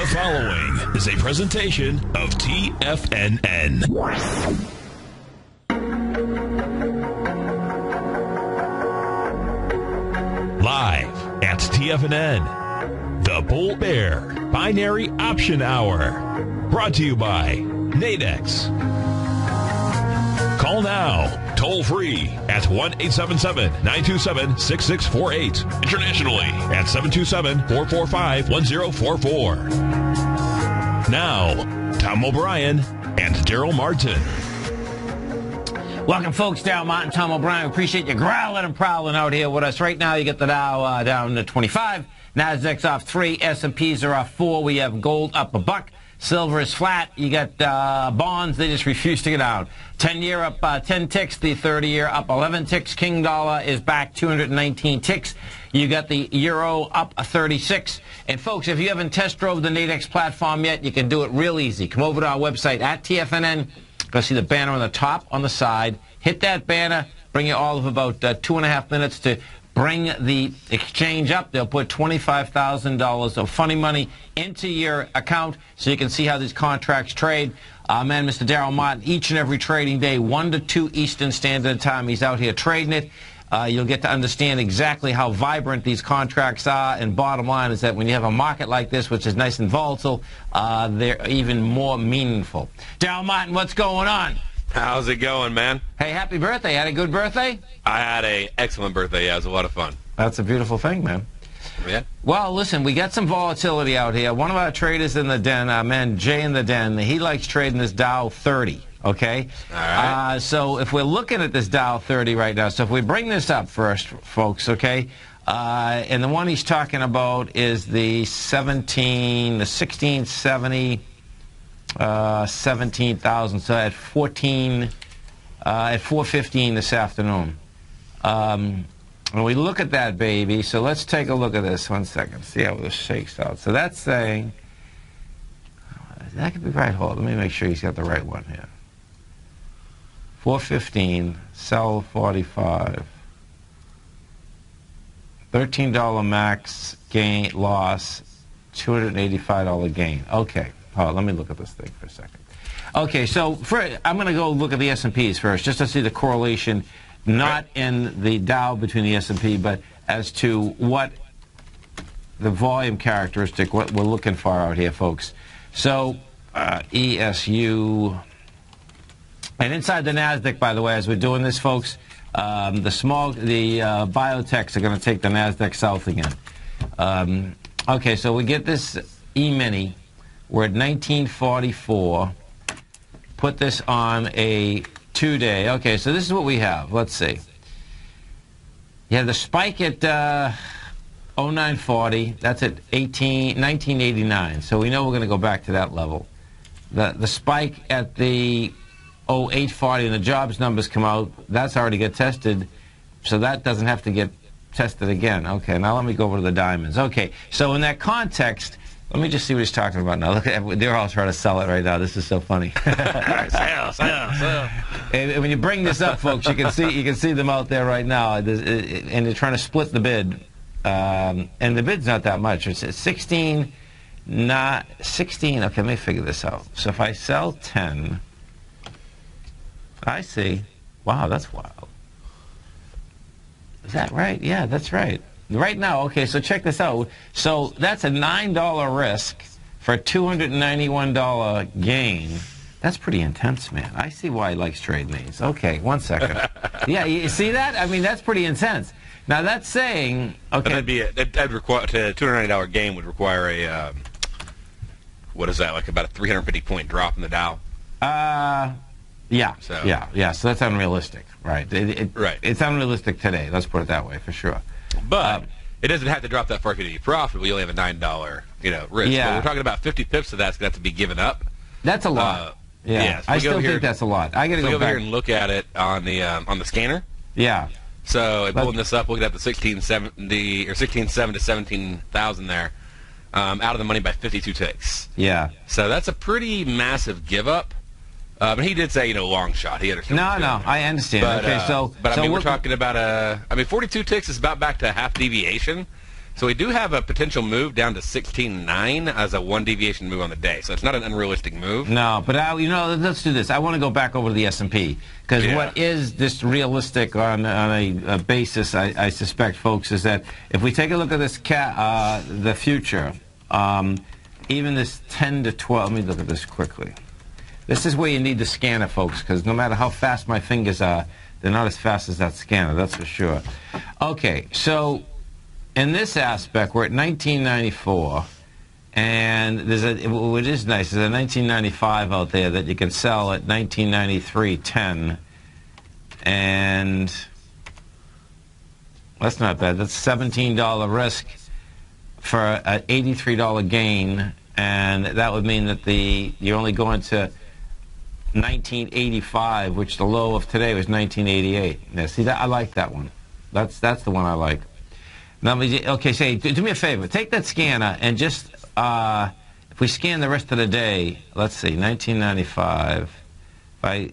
The following is a presentation of TFNN. Live at TFNN, the Bull Bear Binary Option Hour. Brought to you by Nadex. Call now. Toll free at 1-877-927-6648. Internationally at 727-445-1044. Now, Tom O'Brien and Daryl Martin. Welcome, folks. Daryl Martin, Tom O'Brien. Appreciate you growling and prowling out here with us. Right now, you get the Dow down to 25. Nasdaq's off 3. S&Ps are off 4. We have gold up $1. Silver is flat. You got bonds. They just refuse to get out. 10-year up 10 ticks. The 30-year up 11 ticks. King dollar is back 219 ticks. You got the euro up 36. And, folks, if you haven't test drove the Nadex platform yet, you can do it real easy. Come over to our website at TFNN. Go see the banner on the top, on the side. Hit that banner. Bring you all of about 2.5 minutes to bring the exchange up. They'll put $25,000 of funny money into your account so you can see how these contracts trade. Man, Mr. Daryl Martin, each and every trading day, 1 to 2 Eastern Standard Time, he's out here trading it. You'll get to understand exactly how vibrant these contracts are. And bottom line is that when you have a market like this, which is nice and volatile, they're even more meaningful. Daryl Martin, what's going on? How's it going, man? Hey, happy birthday. Had a good birthday? I had an excellent birthday. Yeah, it was a lot of fun. That's a beautiful thing, man. Yeah. Well, listen, we got some volatility out here. One of our traders in the den, man, Jay in the den, he likes trading this Dow 30, okay? All right. So if we're looking at this Dow 30 right now, so if we bring this up first, folks, okay? And the one he's talking about is the 1670... 17,000, so at 4:15 this afternoon. When we look at that baby, so let's take a look at this 1 second, see how this shakes out. So that's saying, that could be right. Hold on, let me make sure he's got the right one here. 4:15, sell 45. $13 max gain, loss, $285 gain. Okay. Oh, let me look at this thing for a second. Okay, so I'm going to go look at the S&Ps first, just to see the correlation, not in the Dow between the S&P, but as to what the volume characteristic, what we're looking for out here, folks. So, ESU, and inside the NASDAQ, by the way, as we're doing this, folks, the biotechs are going to take the NASDAQ south again. Okay, so we get this E-mini. We're at 1944. Put this on a 2-day. Okay, so this is what we have. Let's see. You have the spike at 0940. That's at 1989. So we know we're going to go back to that level. The spike at the 0840 and the jobs numbers come out. That's already get tested. So that doesn't have to get tested again. Okay, now let me go over to the diamonds. Okay, so in that context, let me just see what he's talking about now. Look at, they're all trying to sell it right now. This is so funny. Sell. And when you bring this up, folks, you can see them out there right now, and they're trying to split the bid. And the bid's not that much. It's 16. Okay, let me figure this out. So if I sell 10, I see. Wow, that's wild. Is that right? Yeah, that's right. Right now, okay, so check this out. So that's a $9 risk for a $291 gain. That's pretty intense, man. I see why he likes trading these. Okay, 1 second. Yeah, you see that? I mean, that's pretty intense. Now, that's saying, okay. That'd require, a $290 gain would require a, what is that, like about a 350-point drop in the Dow? Yeah, so. Yeah, so that's unrealistic, right? Right. It's unrealistic today, let's put it that way, for sure. But it doesn't have to drop that far for you to be profitable. You only have a $9, risk. Yeah. But we're talking about 50 pips of that's going to have to be given up. That's a lot. Yeah, so I still think that's a lot. I got to go over here and look at it on the scanner. Yeah. So pulling this up, looking at the 1670 or 16.7 to 17,000 there, out of the money by 52 ticks. Yeah. So that's a pretty massive give up. But he did say, long shot. He understood. No, I understand. But, okay, but I mean, we're talking about 42 ticks is about back to half deviation. So we do have a potential move down to 16.9 as a 1 deviation move on the day. So it's not an unrealistic move. No, but let's do this. I want to go back over to the S&P because what is this realistic on a basis? I suspect, folks, is that if we take a look at this the future, even this 10 to 12. Let me look at this quickly. This is where you need the scanner, folks, because no matter how fast my fingers are, they're not as fast as that scanner. That's for sure. Okay, so in this aspect, we're at 1994, and what is nice is a 1995 out there that you can sell at 1993.10, and that's not bad. That's $17 risk for an $83 gain, and that would mean that you're only going to 1985, which the low of today was 1988. Yeah, see that? I like that one. That's the one I like. Now, okay, say, do me a favor. Take that scanner and just, if we scan the rest of the day, let's see, 1995.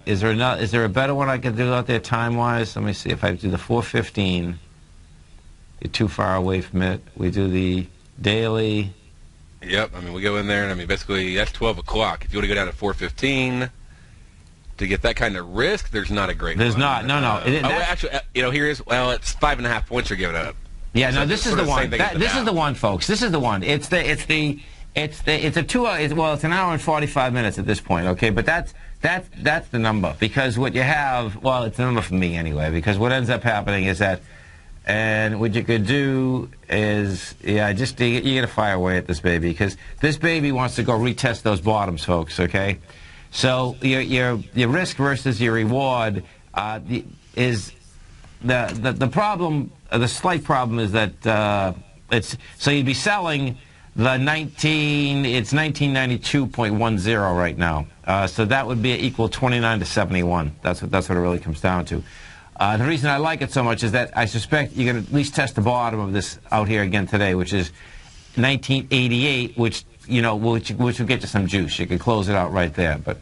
Is there a better one I could do out there time-wise? Let me see. If I do the 415, you're too far away from it. We do the daily. Yep. I mean, we go in there, and I mean, basically, that's 12 o'clock. If you want to go down to 415 to get that kind of risk, there's not a great. There's not. No. Actually, here is. Well, it's 5.5 points you're giving up. Yeah. No. This is the one. This is the one, folks. This is the one. It's a 2 hour. It's an hour and 45 minutes at this point. Okay, but that's the number, because what you have. Well, it's the number for me anyway, because what ends up happening is that. And what you could do is, you got to fire away at this baby, because this baby wants to go retest those bottoms, folks. Okay, so your risk versus your reward is the problem. The slight problem is that so you'd be selling the 1992.10 right now. So that would be equal 29 to 71. That's what it really comes down to. The reason I like it so much is that I suspect you're going to at least test the bottom of this out here again today, which is 1988, which will get you some juice. You could close it out right there, but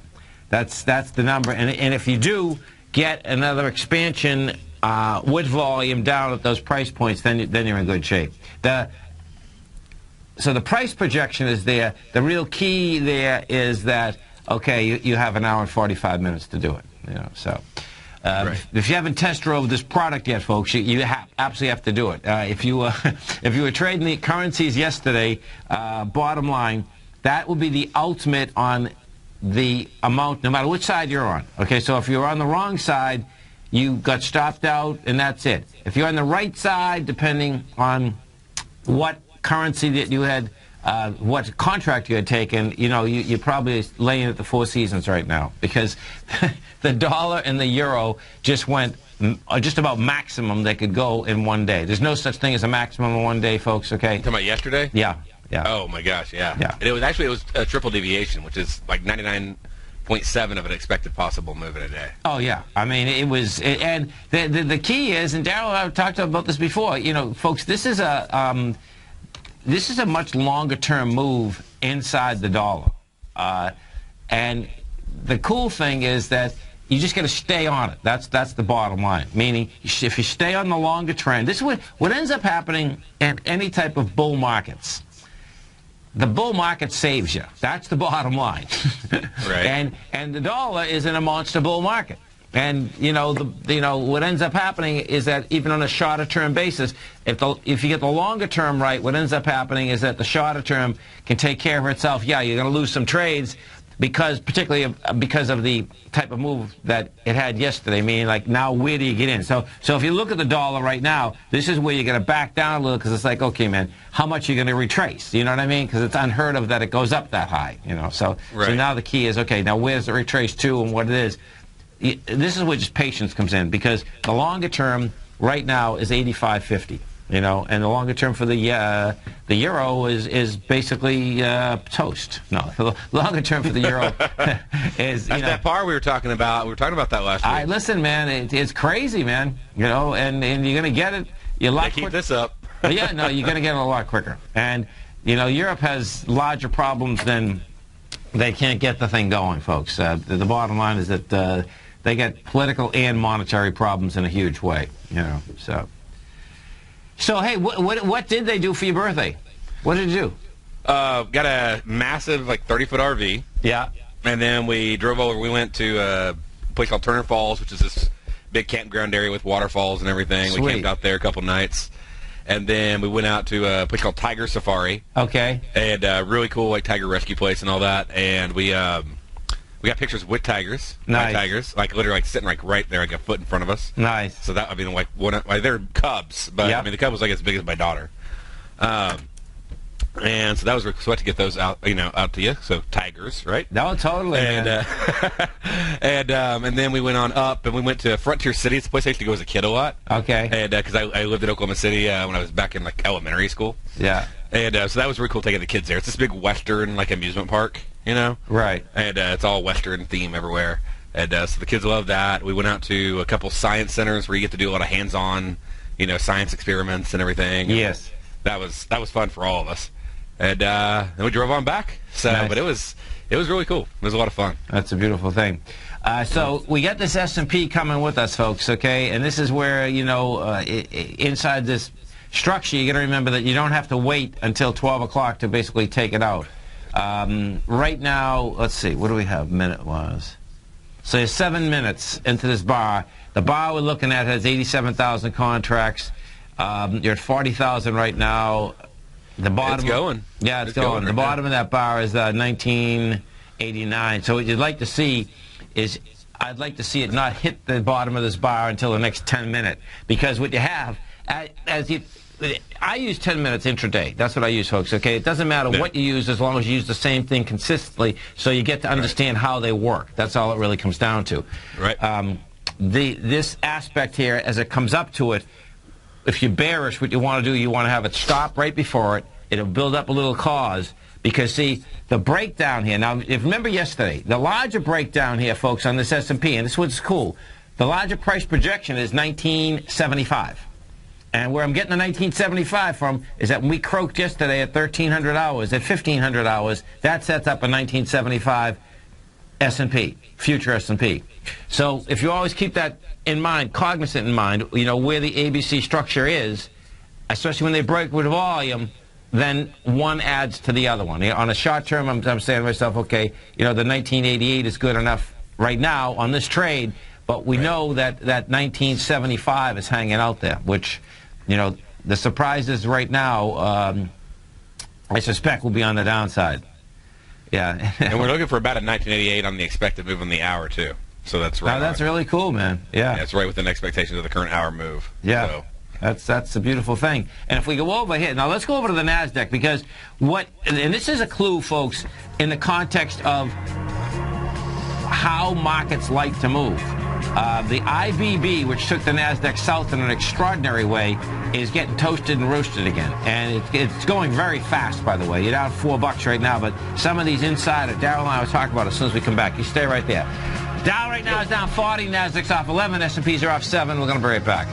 that's the number. And if you do get another expansion with volume down at those price points, then you're in good shape. So the price projection is there. The real key there is that you have an hour and 45 minutes to do it. So. Right. If you haven't test drove this product yet, folks, you absolutely have to do it. If you were trading the currencies yesterday, bottom line, that will be the ultimate on the amount, no matter which side you're on. Okay, so if you're on the wrong side, you got stopped out, and that's it. If you're on the right side, depending on what currency that you had, what contract you had taken, you're probably laying at the Four Seasons right now, because the dollar and the euro just went just about maximum they could go in one day. There's no such thing as a maximum in one day, folks, okay? You talking about yesterday? Yeah. Oh, my gosh, yeah. And it was a triple deviation, which is like 99.7 of an expected possible move in a day. Oh, yeah. I mean, and the key is, and Darryl, I've talked about this before, folks, this is a much longer-term move inside the dollar. And the cool thing is that you just got to stay on it. That's the bottom line. Meaning, if you stay on the longer trend, this is what ends up happening in any type of bull markets. The bull market saves you. That's the bottom line. Right. And the dollar is in a monster bull market. And what ends up happening is that even on a shorter term basis, if you get the longer term right, what ends up happening is that the shorter term can take care of itself. Yeah, you're going to lose some trades, particularly because of the type of move that it had yesterday, meaning like now where do you get in? So if you look at the dollar right now, this is where you're going to back down a little, because it's like, okay, man, how much are you going to retrace? You know what I mean? Because it's unheard of that it goes up that high. So now the key is, okay, now where's the retrace to and what it is? This is where just patience comes in, because the longer term right now is 85.50. And the longer term for the euro is basically toast. No, the longer term for the euro is that's that par we were talking about. We were talking about that last week. Listen, man, it's crazy, man. And you're gonna get it. Keep this up. Yeah, no, you're gonna get it a lot quicker. And Europe has larger problems than they can't get the thing going, folks. The bottom line is that they get political and monetary problems in a huge way. So. So, hey, what did they do for your birthday? What did you do? Got a massive, like, 30-foot RV. Yeah. And then we drove over. We went to a place called Turner Falls, which is this big campground area with waterfalls and everything. Sweet. We camped out there a couple nights. And then we went out to a place called Tiger Safari. Okay. And really cool, like, tiger rescue place and all that. And we got pictures with tigers. Nice. Tigers, like, literally, like, sitting, like, right there, like, a foot in front of us. Nice. So that, I mean, like they're cubs, but, Yep. I mean, the cub was, like, as big as my daughter. And so that was really cool to get those out, out to you. So tigers, right? No, totally. And and then we went on up, and we went to Frontier City. It's a place I used to go as a kid a lot. Okay. And because I lived in Oklahoma City when I was back in, like, elementary school. Yeah. And so that was really cool taking the kids there. It's this big Western, like, amusement park, Right. And it's all Western theme everywhere. And so the kids love that. We went out to a couple science centers where you get to do a lot of hands-on, science experiments and everything. Yes. That was fun for all of us. And then we drove on back. So, Nice. but it was really cool. It was a lot of fun. That's a beautiful thing. So we got this S&P coming with us, folks, okay? And this is where, inside this structure, you got to remember that you don't have to wait until 12 o'clock to basically take it out. Right now, let's see, what do we have minute-wise? So you're 7 minutes into this bar. The bar we're looking at has 87,000 contracts. You're at 40,000 right now. The bottom, it's going. Yeah, it's going. The bottom of that bar is 1989. So what you'd like to see is, I'd like to see it not hit the bottom of this bar until the next 10 minutes. Because what you have, I use 10 minutes intraday. That's what I use, folks, okay? It doesn't matter what you use as long as you use the same thing consistently, so you get to understand how they work. That's all it really comes down to. Right. This aspect here, as it comes up to it, if you're bearish, what you want to do, you want to have it stop right before it. It'll build up a little cause. Because, see, the breakdown here, now, if remember yesterday, the larger breakdown here, folks, on this S&P, and this one's cool, the larger price projection is 1975. And where I'm getting the 1975 from is that when we croaked yesterday at 1,300 hours, at 1,500 hours, that sets up a 1975 S&P, future S&P. So if you always keep that in mind, cognizant in mind, where the ABC structure is, especially when they break with volume, then one adds to the other one. On a short term, I'm saying to myself, okay, the 1988 is good enough right now on this trade, but we know that 1975 is hanging out there, which, the surprises right now, I suspect will be on the downside. Yeah. And we're looking for about a 1988 on the expected move on the hour, too. So that's right. Now, that's really cool, man. Yeah. It's right within expectations of the current hour move. Yeah. So. That's a beautiful thing. And if we go over here, now let's go over to the NASDAQ, because and this is a clue, folks, in the context of how markets like to move. The IBB, which took the NASDAQ south in an extraordinary way, is getting toasted and roasted again. And it's going very fast, by the way. You're down $4 right now, but some of these insider, Darryl and I will talk about it as soon as we come back. You stay right there. Dow right now is down 40, NASDAQ's off 11, S&Ps are off 7. We're going to bring it back.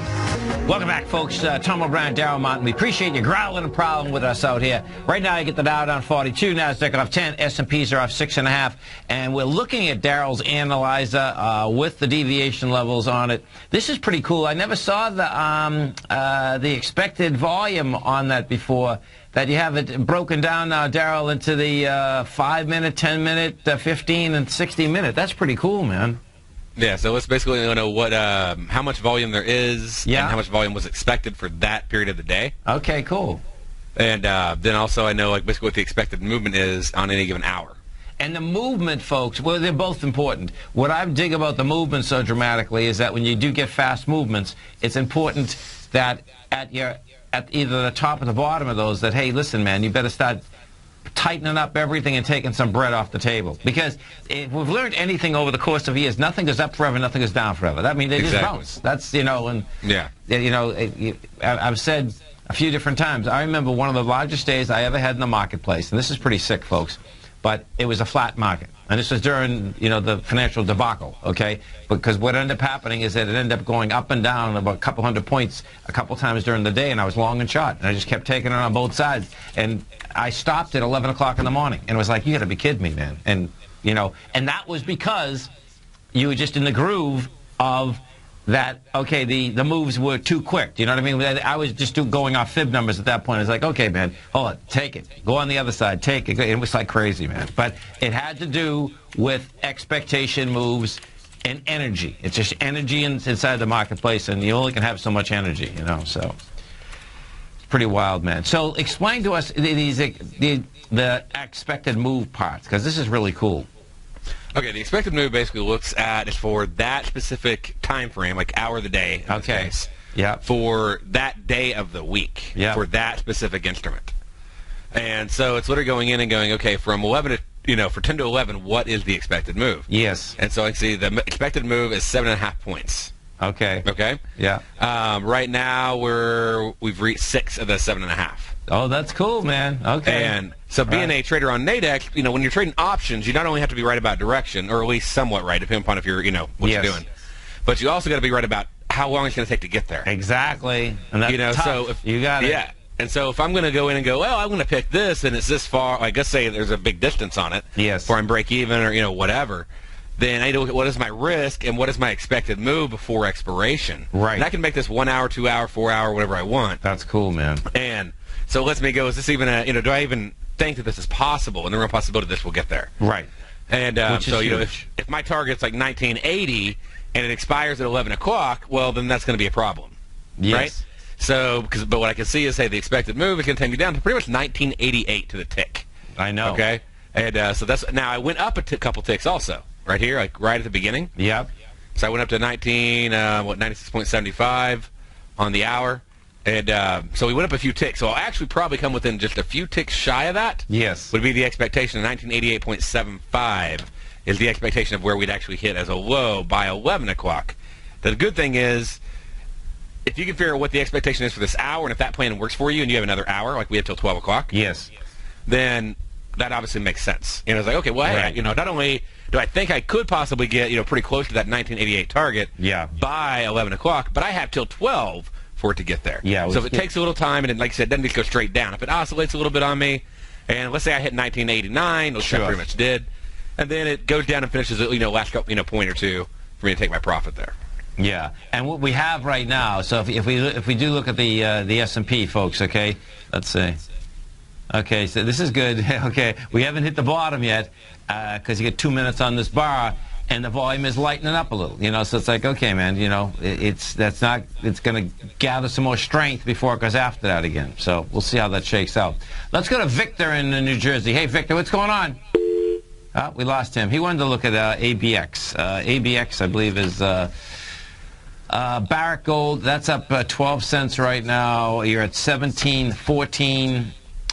Welcome back, folks. Tom O'Brien, Darryl Mountain. We appreciate you growling and prowling with us out here. Right now, you get the Dow down 42, NASDAQ off 10, S&Ps are off 6.5. And we're looking at Darryl's analyzer with the deviation levels on it. This is pretty cool. I never saw the expected volume on that before. That you have it broken down now, Darryl, into the 5-minute, 10-minute, 15, and 60-minute. That's pretty cool, man. Yeah, so let's basically know how much volume there is and how much volume was expected for that period of the day. Okay, cool. And then also I know basically what the expected movement is on any given hour. And the movement, folks, well, they're both important. What I dig about the movement so dramatically is that when you do get fast movements, it's important that at either the top or the bottom of those that, hey, listen, man, you better start tightening up everything and taking some bread off the table. Because if we've learned anything over the course of years, nothing goes up forever, nothing goes down forever. That means they just bounce. That's, I've said a few different times. I remember one of the largest days I ever had in the marketplace, and this is pretty sick, folks, but it was a flat market. And this was during, the financial debacle, okay? Because what ended up happening is that it ended up going up and down about a couple hundred points a couple times during the day, and I was long and short. And I just kept taking it on both sides. And I stopped at 11 o'clock in the morning. And it was like, you got to be kidding me, man. And, and that was because you were just in the groove of that, okay, the moves were too quick. Do you know what I mean? I was just going off fib numbers at that point. It's like, okay, man, hold on, take it. Go on the other side, take it. It was like crazy, man. But it had to do with expectation moves and energy. It's just energy inside the marketplace, and you only can have so much energy, you know, so it's pretty wild, man. So explain to us the expected move parts, because this is really cool. Okay, the expected move basically looks at is for that specific time frame, like hour of the day. Okay. Yeah. For that day of the week. Yeah. For that specific instrument. And so it's literally going in and going, okay, from 11 to, you know, for 10 to 11, what is the expected move? Yes. And so I see the expected move is 7.5 points. Okay. Okay. Yeah. Right now we've reached 6 of the 7.5. Oh, that's cool, man. Okay. And so being a trader on Nadex, you know, when you're trading options, you not only have to be right about direction, or at least somewhat right, depending upon if you're, you know, what you're doing, but you also got to be right about how long it's going to take to get there. Exactly. And that's, you know, tough. So if you got it. Yeah. And so if I'm going to go in and go, well, I'm going to pick this, and it's this far, like let's say there's a big distance on it, yes, before I'm break even or, you know, whatever, then I need to look at what is my risk and what is my expected move before expiration. Right. And I can make this 1 hour, 2 hour, 4 hour, whatever I want. That's cool, man. And so it lets me go, is this even a, you know, do I even think that this is possible? And the real possibility that this will get there. Right. And so, you know, if my target's like 1980 and it expires at 11 o'clock, well, then that's going to be a problem. Yes. Right? So, but what I can see is, hey, the expected move is going to take me down to pretty much 1988 to the tick. I know. Okay? And so that's, now I went up a couple ticks also, right here, like right at the beginning. Yep. So I went up to 96.75 on the hour. And so we went up a few ticks. So I'll actually probably come within just a few ticks shy of that. Yes. Would be the expectation of 1988.75 is the expectation of where we'd actually hit as a low by 11 o'clock. The good thing is, if you can figure out what the expectation is for this hour, and if that plan works for you, and you have another hour, like we have till 12 o'clock, yes, then that obviously makes sense. You know, it's like, okay, well, right, hey, you know, not only do I think I could possibly get, you know, pretty close to that 1988 target, yeah, by 11 o'clock, but I have till 12 for it to get there. Yeah. So if it takes a little time, and it, like I said, doesn't just go straight down. If it oscillates a little bit on me, and let's say I hit 1989, which I pretty much did, and then it goes down and finishes, you know, last couple, you know, point or two for me to take my profit there. Yeah, and what we have right now, so if we do look at the S&P, folks, okay, let's see. Okay, so this is good. Okay, we haven't hit the bottom yet because you get 2 minutes on this bar, and the volume is lightening up a little. You know, so it's like, okay, man, you know, it's going to gather some more strength before it goes after that again. So we'll see how that shakes out. Let's go to Victor in New Jersey. Hey, Victor, what's going on? We lost him. He wanted to look at ABX. ABX, I believe, is Barrick Gold. That's up 12 cents right now. You're at 17.14,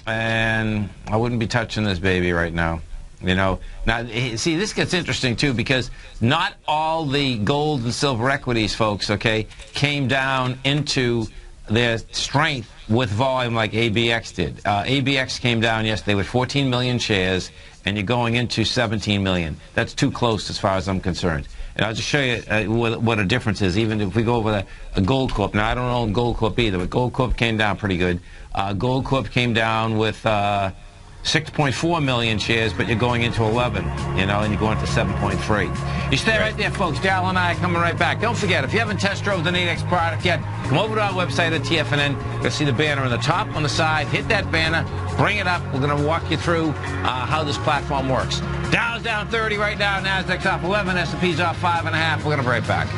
and I wouldn't be touching this baby right now. You know, now see, this gets interesting too, because not all the gold and silver equities, folks, okay, came down into their strength with volume like ABX did. ABX came down yesterday with 14 million shares, and you're going into 17 million. That's too close as far as I'm concerned. And I'll just show you what a difference is, even if we go over a Gold Corp. Now, I don't own Gold Corp either, but Gold Corp came down pretty good. Gold Corp came down with 6.4 million shares, but you're going into 11, you know, and you're going to 7.3. You stay right there, folks. Daryl and I are coming right back. Don't forget, if you haven't test drove the Nadex product yet, come over to our website at TFNN. You'll see the banner on the top, on the side. Hit that banner. Bring it up. We're going to walk you through how this platform works. Dow's down 30 right now. Nasdaq's off 11. S&P's off 5.5. We're going to be right back.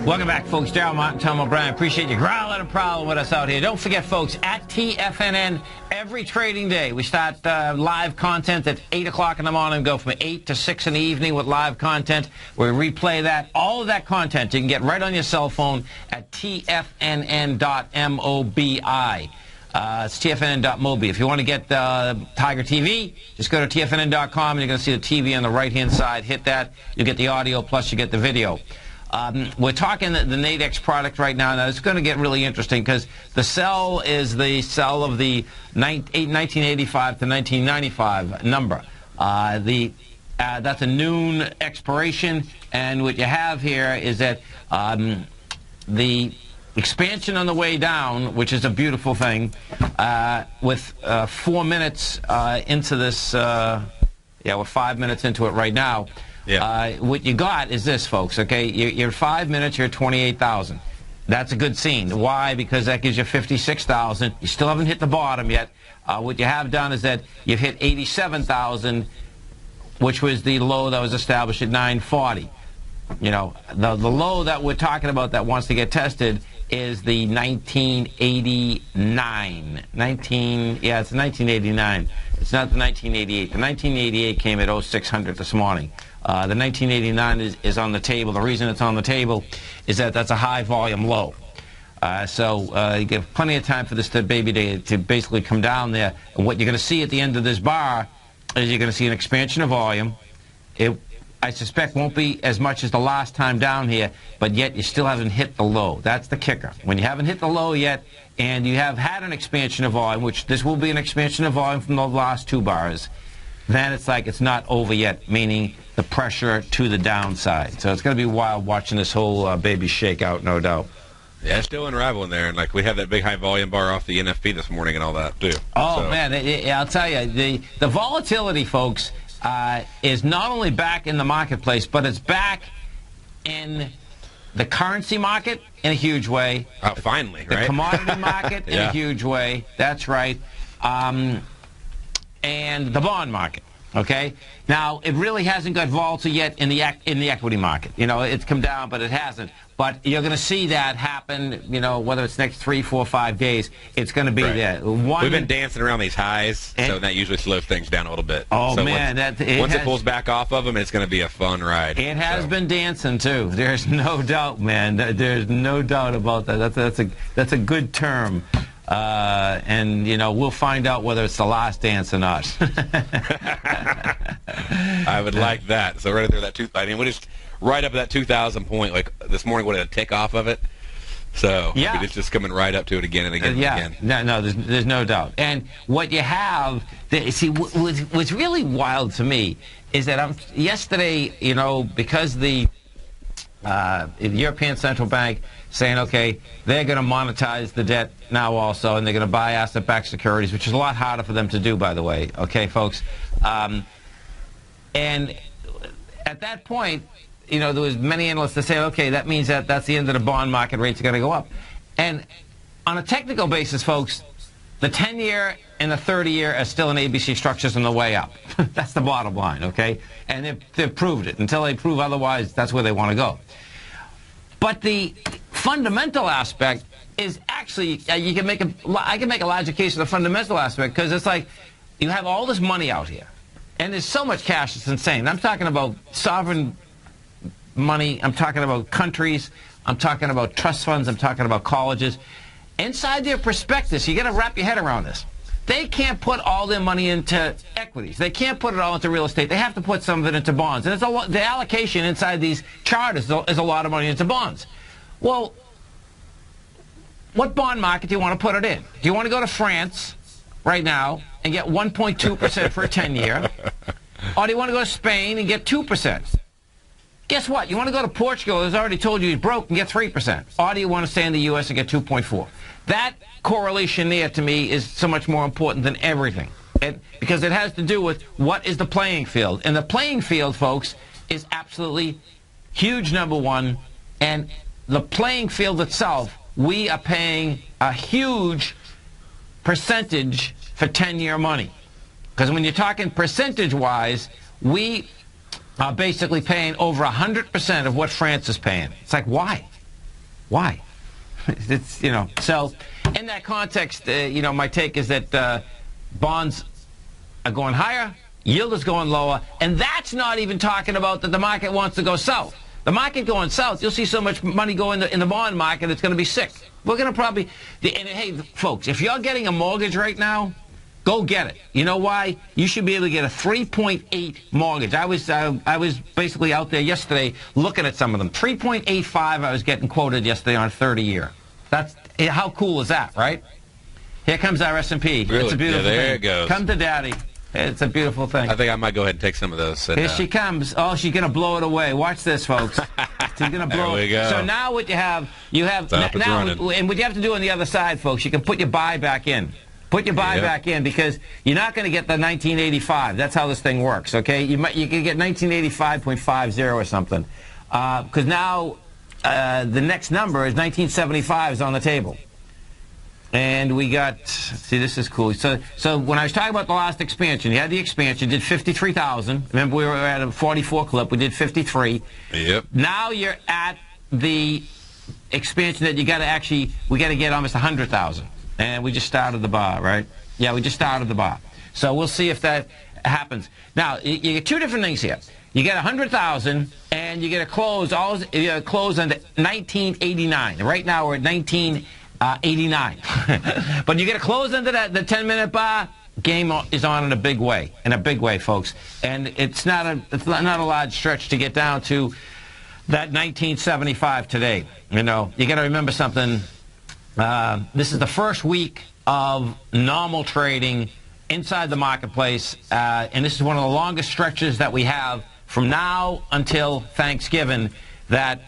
Welcome back, folks. Daryl Martin, Tom O'Brien. Appreciate you growling and prowling with us out here. Don't forget, folks, at TFNN, every trading day, we start live content at 8 o'clock in the morning, go from 8 to 6 in the evening with live content. We replay that. All of that content you can get right on your cell phone at tfnn.mobi. It's tfnn.mobi. If you want to get Tiger TV, just go to tfnn.com, and you're going to see the TV on the right-hand side. Hit that. You get the audio, plus you get the video. We're talking the Nadex product right now. Now, it's going to get really interesting because the sell is the sell of the 1985 to 1995 number. That's a noon expiration, and what you have here is that the expansion on the way down, which is a beautiful thing, with 4 minutes into this, we're 5 minutes into it right now. Yeah. What you got is this, folks, okay? You're 5 minutes, you're at 28,000. That's a good scene. Why? Because that gives you 56,000. You still haven't hit the bottom yet. What you have done is that you've hit 87,000, which was the low that was established at 940. You know, the low that we're talking about that wants to get tested is the 1989. It's 1989. It's not the 1988. The 1988 came at 0600 this morning. The 1989 is on the table. The reason it's on the table is that that's a high volume low. So you get plenty of time for this baby to basically come down there. And what you're going to see at the end of this bar is you're going to see an expansion of volume. I suspect won't be as much as the last time down here, but yet you still haven't hit the low. That's the kicker. When you haven't hit the low yet, and you have had an expansion of volume, which this will be an expansion of volume from the last two bars, then it's like it's not over yet, meaning the pressure to the downside. So it's going to be wild watching this whole baby shake out, no doubt. Yeah, it's still unraveling there, and like we have that big high volume bar off the NFP this morning and all that too. Oh so. Man, I'll tell you, the volatility, folks, is not only back in the marketplace, but it's back in the currency market in a huge way. Finally, the right? The commodity market in a huge way. That's right. And the bond market. Okay. Now it really hasn't got volatile yet in the equity market. You know, it's come down, but it hasn't. But you're going to see that happen. You know, whether it's next 3, 4, 5 days, it's going to be there. We've been dancing around these highs, so that usually slows things down a little bit. Oh so man, once it pulls back off of them, it's going to be a fun ride. It has been dancing too. There's no doubt, man. There's no doubt about that. That's a good term. And you know, we'll find out whether it's the last dance or not. I would like that. So right there, we're just right up at that 2,000 point. Like this morning, what a tick off of it. So it's just coming right up to it again and again and again. No, there's no doubt. And what you have, see, what's really wild to me is that yesterday, you know, because the European Central Bank saying, okay, they're going to monetize the debt now also, and they're going to buy asset-backed securities, which is a lot harder for them to do, by the way. Okay, folks? And at that point, you know, there was many analysts that say, okay, that means that that's the end of the bond market, rates are going to go up. And on a technical basis, folks, the 10-year and the 30-year are still in ABC structures on the way up. That's the bottom line, okay? And they've proved it. Until they prove otherwise, that's where they want to go. But the fundamental aspect is actually, I can make a larger case for the fundamental aspect, because it's like you have all this money out here, and there's so much cash, it's insane. I'm talking about sovereign money, I'm talking about countries, I'm talking about trust funds, I'm talking about colleges. Inside their prospectus, you got to wrap your head around this. They can't put all their money into equities. They can't put it all into real estate. They have to put some of it into bonds. And the allocation inside these charters is a lot of money into bonds. Well, what bond market do you want to put it in? Do you want to go to France right now and get 1.2% for a 10-year? Or do you want to go to Spain and get 2%? Guess what? You want to go to Portugal, who's already told you he's broke, and get 3%. Or do you want to stay in the U.S. and get 2.4%? That correlation there, to me, is so much more important than everything. Because it has to do with what is the playing field. And the playing field, folks, is absolutely huge, number one. And the playing field itself, we are paying a huge percentage for 10-year money. Because when you're talking percentage-wise, we are basically paying over 100% of what France is paying. It's like, why? Why? It's, you know, so in that context, you know, my take is that bonds are going higher, yield is going lower, and that's not even talking about that the market wants to go south. The market going south, you'll see so much money go in the bond market, it's going to be sick. We're going to probably, and hey, folks, if you're getting a mortgage right now, go get it. You know why? You should be able to get a 3.8 mortgage. I was basically out there yesterday looking at some of them. 3.85 I was getting quoted yesterday on a 30-year. That's, how cool is that, right? Here comes our S&P. Really? It's a beautiful thing. There it goes. Come to Daddy. It's a beautiful thing. I think I might go ahead and take some of those. And, here she comes. Oh, she's going to blow it away. Watch this, folks. She's going to blow there we go. So now what you have now, and what you have to do on the other side, folks, you can put your buy back in. Put your buy back in, because you're not going to get the 1985. That's how this thing works, okay? You can get 1985.50 or something, because now the next number is 1975 is on the table. And we got, see, this is cool. So when I was talking about the last expansion, you had the expansion, did 53,000. Remember, we were at a 44 clip. We did 53. Yep. Now you're at the expansion that we got to get almost 100,000. And we just started the bar, right? Yeah, we just started the bar. So we'll see if that happens. Now, you get two different things here. You get 100,000, and you get a close. You close under 1989. Right now we're at 1989. But you get a close under that, the 10-minute bar. Game is on in a big way, folks. And it's not a large stretch to get down to that 1975 today. You know, you got to remember something. This is the first week of normal trading inside the marketplace, and this is one of the longest stretches that we have from now until Thanksgiving that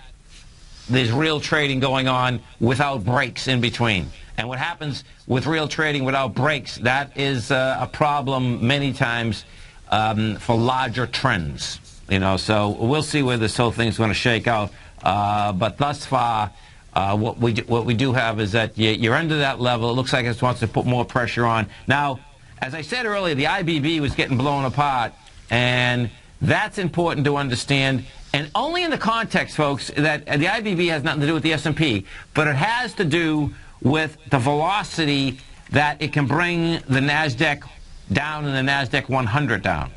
there's real trading going on without breaks in between. And what happens with real trading without breaks, that is a problem many times for larger trends. You know, so we'll see where this whole thing's going to shake out. But thus far, what we do have is that you're under that level. It looks like it wants to put more pressure on. Now, as I said earlier, the IBB was getting blown apart, and that's important to understand. And only in the context, folks, that the IBB has nothing to do with the S&P, but it has to do with the velocity that it can bring the NASDAQ down and the NASDAQ 100 down.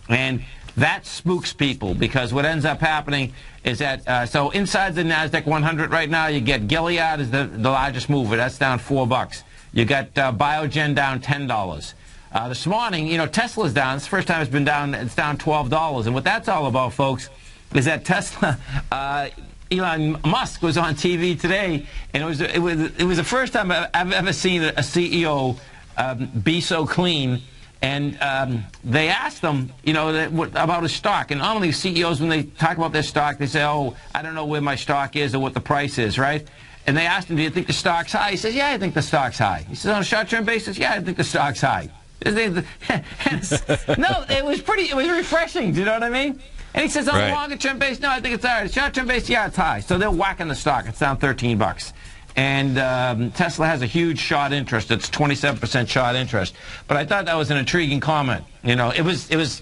And that spooks people, because what ends up happening is that, so inside the NASDAQ 100 right now, you get Gilead is the largest mover. That's down $4. You got Biogen down $10. This morning, you know, Tesla's down. It's the first time it's been down. It's down $12. And what that's all about, folks, is that Tesla, Elon Musk was on TV today, and it was the first time I've ever seen a CEO be so clean. And they asked him, you know, about his stock. And normally CEOs, when they talk about their stock, they say, oh, I don't know where my stock is or what the price is, right? And they asked him, do you think the stock's high? He says, yeah, I think the stock's high. He says, on a short-term basis, yeah, I think the stock's high. No, it was refreshing, do you know what I mean? And he says, on a longer-term basis, no, I think it's all right. Short-term basis, yeah, it's high. So they're whacking the stock. It's down $13. And Tesla has a huge short interest. It's 27% short interest. But I thought that was an intriguing comment. You know, it was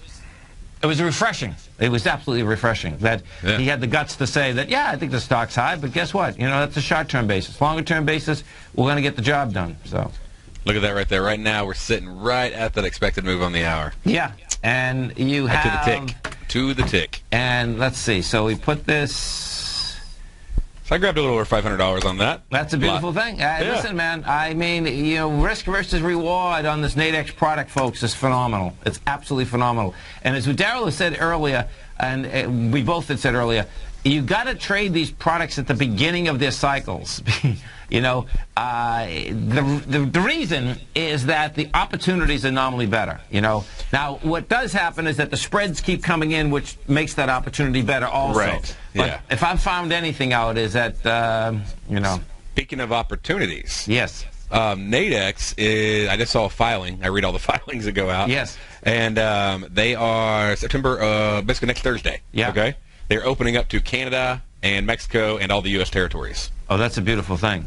refreshing. It was absolutely refreshing that he had the guts to say that, yeah, I think the stock's high, but guess what? You know, that's a short-term basis. Longer-term basis, we're going to get the job done. So, look at that right there. Right now, we're sitting right at that expected move on the hour. Yeah, and you right have to the tick. To the tick. And let's see. So we put this. I grabbed a little over $500 on that. That's a beautiful thing. Listen, man, I mean, you know, risk versus reward on this Nadex product, folks, is phenomenal. It's absolutely phenomenal. And as Darryl has said earlier, and we both had said earlier, you got to trade these products at the beginning of their cycles. You know, the reason is that the opportunities are normally better, you know. Now, what does happen is that the spreads keep coming in, which makes that opportunity better also. Right. But if I've found anything out is that, you know. Speaking of opportunities. Yes. Nadex is, I just saw a filing. I read all the filings that go out. Yes. And they are September, basically next Thursday. Yeah. Okay. They're opening up to Canada and Mexico and all the U.S. territories. Oh, that's a beautiful thing.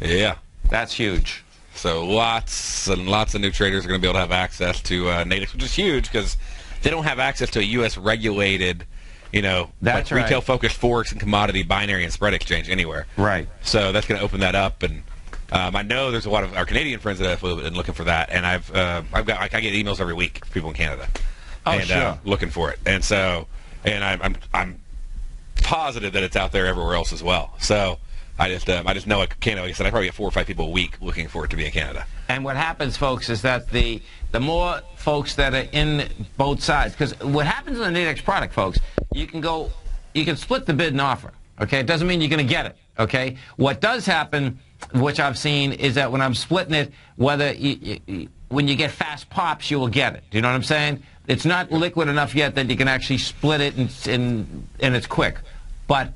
Yeah. That's huge. So lots and lots of new traders are going to be able to have access to Nadex, which is huge because they don't have access to a U.S. regulated, you know, like retail-focused Forex and commodity binary and spread exchange anywhere. Right. So that's going to open that up, and I know there's a lot of our Canadian friends that have been looking for that, and I get emails every week from people in Canada, looking for it, and so I'm positive that it's out there everywhere else as well. So. I just know at Canada, like I said, I probably get 4 or 5 people a week looking for it to be in Canada. And what happens, folks, is that the more folks that are in both sides, because what happens in the Nadex product, folks, you can split the bid and offer. Okay, it doesn't mean you're going to get it. Okay, what does happen, which I've seen, is that when I'm splitting it, when you get fast pops, you will get it. Do you know what I'm saying? It's not liquid enough yet that you can actually split it and it's quick, but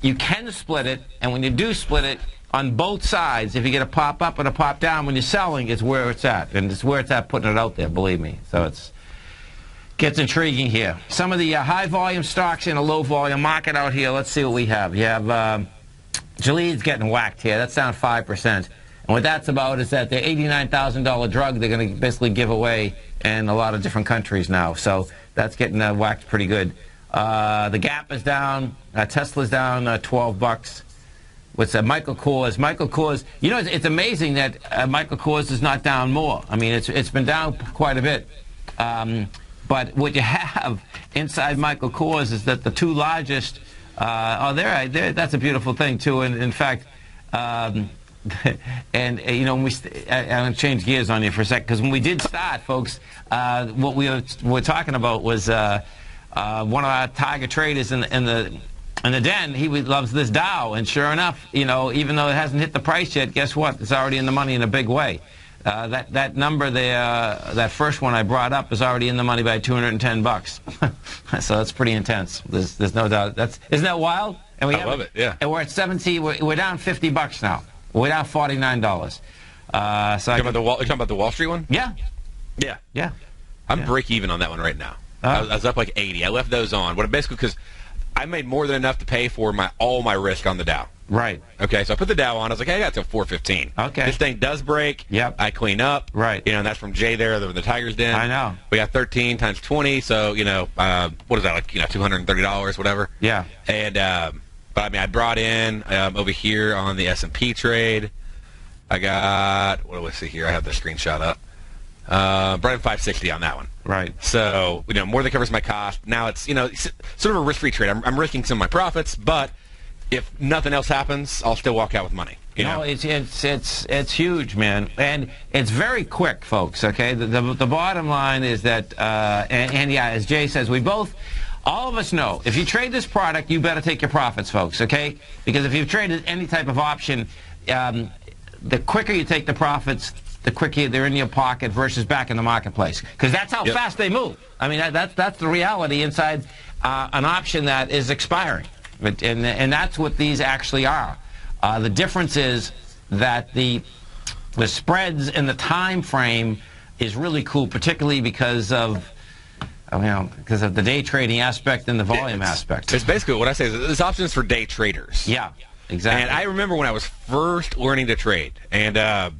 you can split it, and when you do split it, on both sides, if you get a pop up and a pop down when you're selling, it's where it's at. And it's where it's at putting it out there, believe me. So it's gets intriguing here. Some of the high volume stocks in a low volume market out here. Let's see what we have. You have Gilead's getting whacked here. That's down 5%. And what that's about is that their $89,000 drug they're going to basically give away in a lot of different countries now. So that's getting whacked pretty good. The Gap is down. Tesla's down $12. What's Michael Kors? Michael Kors, you know, it's amazing that Michael Kors is not down more. I mean, it's been down quite a bit. But what you have inside Michael Kors is that the two largest, that's a beautiful thing, too. And in fact, and, you know, I'm going to change gears on you for a second, because when we did start, folks, what we were talking about was one of our target traders in the den, he loves this Dow, and sure enough, you know, even though it hasn't hit the price yet, guess what? It's already in the money in a big way. That number there, that first one I brought up, is already in the money by $210. So that's pretty intense. There's no doubt. Isn't that wild? And I love it. Yeah. And we're at 17. We're down $50 now. We're down $49. So you're talking about the Wall Street one? Yeah. Yeah. Yeah. I'm break even on that one right now. I was up like 80. I left those on. What basically because I made more than enough to pay for all my risk on the Dow. Right. Okay, so I put the Dow on. I was like, hey, I got till 415. Okay. This thing does break. Yep. I clean up. Right. You know, and that's from Jay there, the Tiger's Den. I know. We got 13 times 20, so, you know, what is that, like, you know, $230, whatever. Yeah. And, but, I mean, I brought in over here on the S&P trade. I got, what do I see here? I have the screenshot up. Brought in 560 on that one. Right. So, you know, more than covers my cost. Now it's, you know, it's sort of a risk-free trade. I'm risking some of my profits, but if nothing else happens, I'll still walk out with money. You know? It's huge, man, and it's very quick, folks. Okay, the bottom line is that, and yeah, as Jay says, all of us know if you trade this product, you better take your profits, folks. Okay, because if you've traded any type of option, the quicker you take the profits, the quicker they're in your pocket versus back in the marketplace. Because that's how fast they move. I mean, that's the reality inside an option that is expiring. And that's what these actually are. The difference is that the spreads in the time frame is really cool, particularly because of the day trading aspect and the volume aspect. It's basically what I say is this option is for day traders. Yeah, exactly. And I remember when I was first learning to trade, and I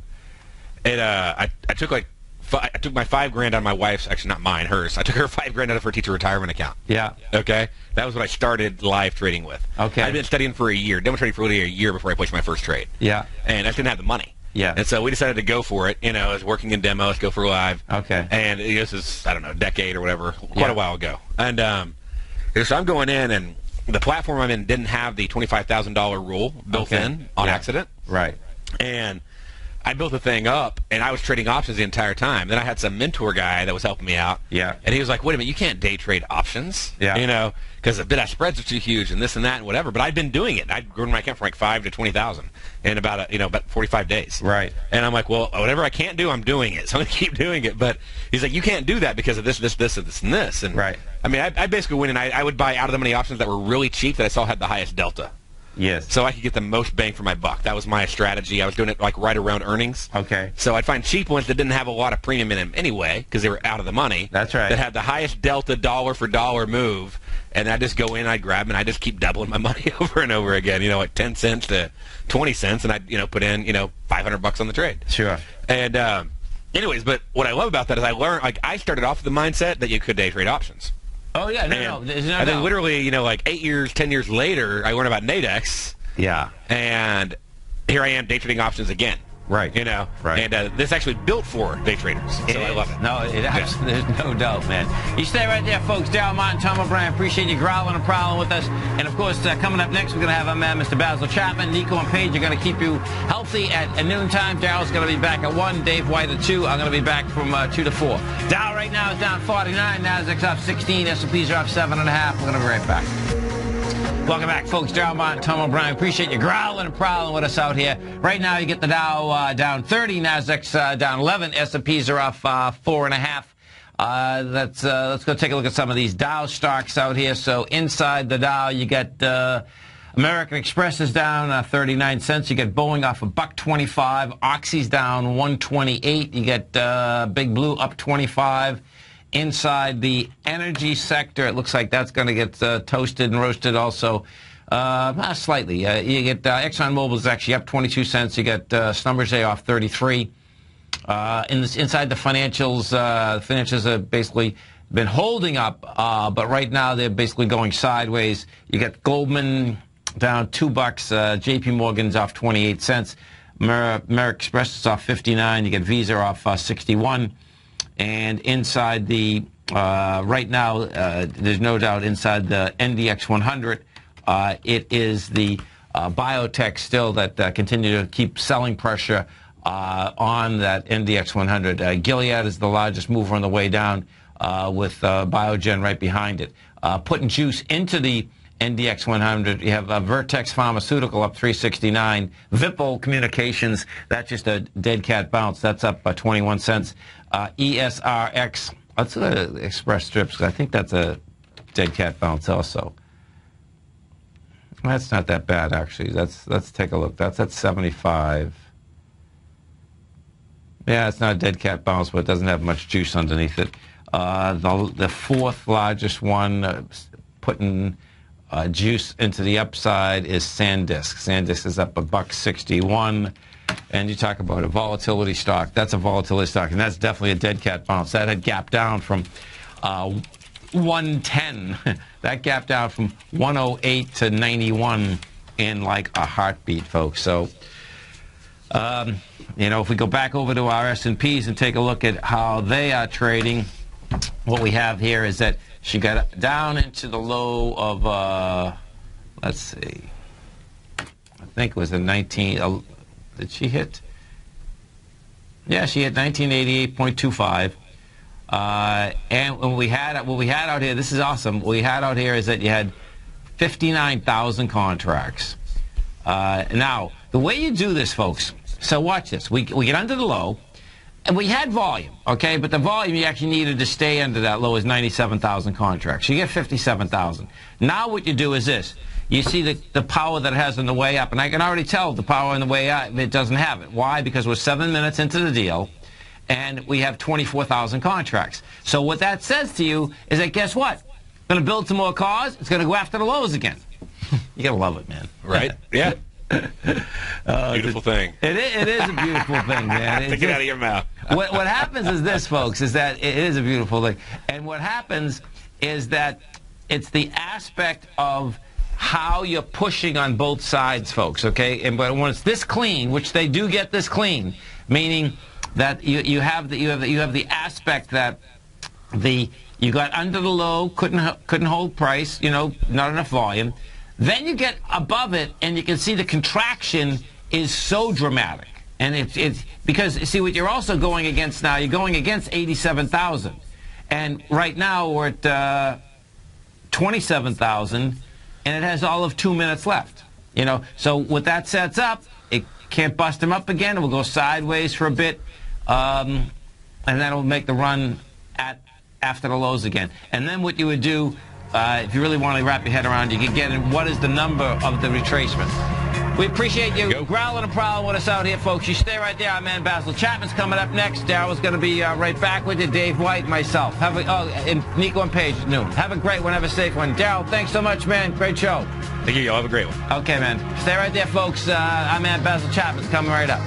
took my $5,000 out of my wife's, actually not mine, hers. I took her $5,000 out of her teacher retirement account. Yeah. Okay? That was what I started live trading with. Okay. I'd been studying for a year, demonstrating for really a year before I placed my first trade. Yeah. And I just didn't have the money. Yeah. And so we decided to go for it. You know, I was working in demo, let's go for live. Okay. And this is, I don't know, a decade or whatever, quite a while ago. And so I'm going in, and the platform I'm in didn't have the $25,000 rule built in on accident. Right. And I built the thing up, and I was trading options the entire time. Then I had some mentor guy that was helping me out. Yeah. And he was like, wait a minute, you can't day trade options. Yeah. You know, because the bid-ask spreads are too huge and this and that and whatever. But I'd been doing it. I'd grown my account from like 5 to 20,000 in about 45 days. Right. And I'm like, well, whatever I can't do, I'm doing it. So I'm going to keep doing it. But he's like, you can't do that because of this, and this, and this. And right. I mean, I basically went and I would buy out of the money options that were really cheap that I saw had the highest delta. Yes. So I could get the most bang for my buck. That was my strategy. I was doing it like right around earnings. Okay. So I'd find cheap ones that didn't have a lot of premium in them anyway because they were out of the money. That's right. That had the highest delta dollar for dollar move, and I'd just go in, I'd grab them, and I'd just keep doubling my money over and over again. You know, like 10 cents to 20 cents, and I'd put in $500 on the trade. Sure. And anyways, but what I love about that is I learned I started off with the mindset that you could day trade options. Oh yeah, no. And then literally, like 8 years, 10 years later, I learned about Nadex. Yeah. And here I am day trading options again. Right. Right. And this actually built for day traders. So I love it. No, there's no doubt, man. You stay right there, folks. Darryl Martin, Tom O'Brien, appreciate you growling and prowling with us. And, of course, coming up next, we're going to have our man, Mr. Basil Chapman. Nico and Paige are going to keep you healthy at noontime. Daryl's going to be back at 1, Dave White at 2. I'm going to be back from 2 to 4. Dow right now is down 49. Nasdaq's up 16. S&Ps are up 7.5. We're going to be right back. Welcome back, folks. Darryl Martin, Tom O'Brien. Appreciate you growling and prowling with us out here. Right now, you get the Dow down 30, Nasdaq's down 11, S&Ps are off 4.5. Let's go take a look at some of these Dow stocks out here. So inside the Dow, you get American Express is down 39 cents. You get Boeing off $1.25. Oxy's down 128. You get Big Blue up 25. Inside the energy sector, it looks like that's going to get toasted and roasted also. Slightly. You get ExxonMobil is actually up 22 cents. You get Schlumberger off 33. Inside the financials, have basically been holding up, but right now they're basically going sideways. You get Goldman down $2. JP Morgan's off 28 cents. American Express is off 59. You get Visa off 61. And inside the right now, there's no doubt inside the NDX 100. It is the biotech still that continue to keep selling pressure on that NDX 100. Gilead is the largest mover on the way down with Biogen right behind it. Putting juice into the NDX 100, you have Vertex Pharmaceutical up 369. Vipul Communications, that's just a dead cat bounce. That's up 21 cents. ESRX, let's Express Strips, I think that's a dead cat bounce also. That's not that bad, actually. Let's take a look. That's at 75. Yeah, it's not a dead cat bounce, but it doesn't have much juice underneath it. The fourth largest one putting juice into the upside is SanDisk. SanDisk is up $1.61. And you talk about a volatility stock. That's a volatility stock, and that's definitely a dead cat bounce. That had gapped down from 110. That gapped down from 108 to 91 in like a heartbeat, folks. So, if we go back over to our S&Ps and take a look at how they are trading, what we have here is that she got down into the low of, let's see, I think it was the 19, did she hit? Yeah, she hit 1988.25. And what we had out here, this is awesome. What we had out here is that you had 59,000 contracts. Now, the way you do this, folks, so watch this. We get under the low, and we had volume, okay? But the volume you actually needed to stay under that low is 97,000 contracts. You get 57,000. Now what you do is this. You see the power that it has on the way up, and I can already tell the power on the way up, it doesn't have it. Why? Because we're 7 minutes into the deal, and we have 24,000 contracts. So what that says to you is that, guess what? Going to build some more cars. It's going to go after the lows again. You got to love it, man. Right? Yeah. Beautiful thing. It is a beautiful thing, man. Take it out of your mouth. What happens is this, folks, is that it is a beautiful thing. And what happens is that it's the aspect of how you're pushing on both sides, folks, okay? But when it's this clean, which they do get this clean, meaning that you have the aspect that you got under the low, couldn't hold price, not enough volume. Then you get above it, and you can see the contraction is so dramatic. And it's because, see, what you're also going against now, you're going against 87,000. And right now we're at 27,000, and it has all of 2 minutes left. So what that sets up, it can't bust them up again. It will go sideways for a bit, and then it will make the run after the lows again. And then what you would do, if you really want to wrap your head around, you can get in what is the number of the retracement. We appreciate you growling and prowling with us out here, folks. You stay right there. Our man Basil Chapman's coming up next. Daryl's going to be right back with you. Dave White, myself. And Nico and Paige at noon. Have a great one. Have a safe one. Daryl, thanks so much, man. Great show. Thank you. Y'all have a great one. Okay, man. Stay right there, folks. Our man Basil Chapman's coming right up.